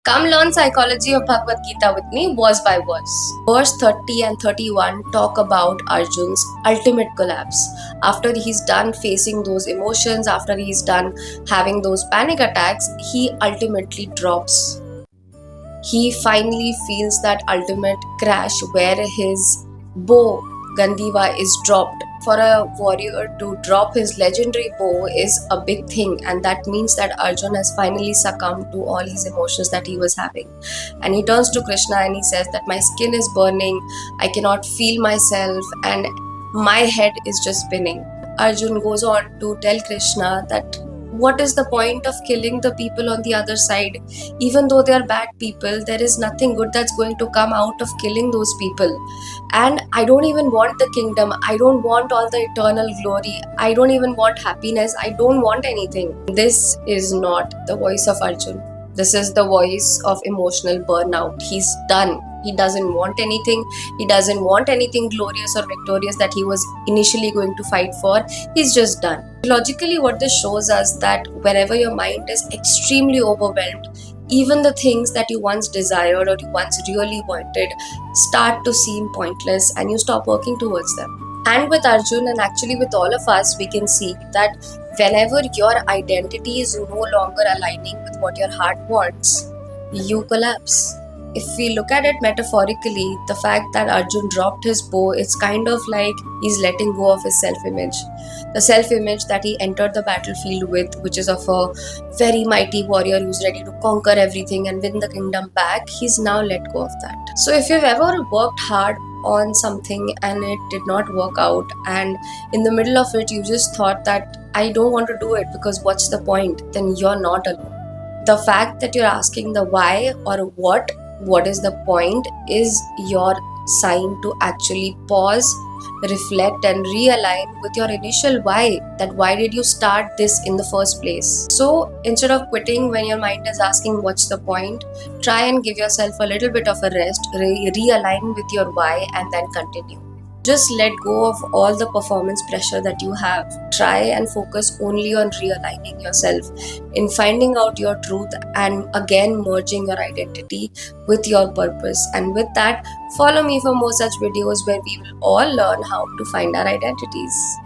Come learn psychology of Bhagavad Gita with me, verse by verse. Verse 30 and 31 talk about Arjun's ultimate collapse. After he's done facing those emotions, after he's done having those panic attacks, he ultimately drops. He finally feels that ultimate crash where his bow, Gandiva, is dropped. For a warrior to drop his legendary bow is a big thing, and that means that Arjun has finally succumbed to all his emotions that he was having. And he turns to Krishna and he says that my skin is burning, I cannot feel myself, and my head is just spinning. Arjun goes on to tell Krishna that what is the point of killing the people on the other side? Even though they are bad people, there is nothing good that's going to come out of killing those people. And I don't even want the kingdom. I don't want all the eternal glory. I don't even want happiness. I don't want anything. This is not the voice of Arjun. This is the voice of emotional burnout. He's done. He doesn't want anything. He doesn't want anything glorious or victorious that he was initially going to fight for. He's just done. Logically, what this shows us that whenever your mind is extremely overwhelmed, even the things that you once desired or you once really wanted start to seem pointless and you stop working towards them. And with Arjun, and actually with all of us, we can see that whenever your identity is no longer aligning with what your heart wants, you collapse. If we look at it metaphorically, the fact that Arjun dropped his bow, it's kind of like he's letting go of his self-image. The self-image that he entered the battlefield with, which is of a very mighty warrior who's ready to conquer everything and win the kingdom back, he's now let go of that. So if you've ever worked hard on something and it did not work out, and in the middle of it you just thought that I don't want to do it because what's the point, then you're not alone. The fact that you're asking the why or what is the point, is your sign to actually pause, reflect and realign with your initial why. That why did you start this in the first place? So instead of quitting when your mind is asking what's the point, try and give yourself a little bit of a rest, realign with your why and then continue. Just let go of all the performance pressure that you have. Try and focus only on realigning yourself, in finding out your truth and again merging your identity with your purpose. And with that, follow me for more such videos where we will all learn how to find our identities.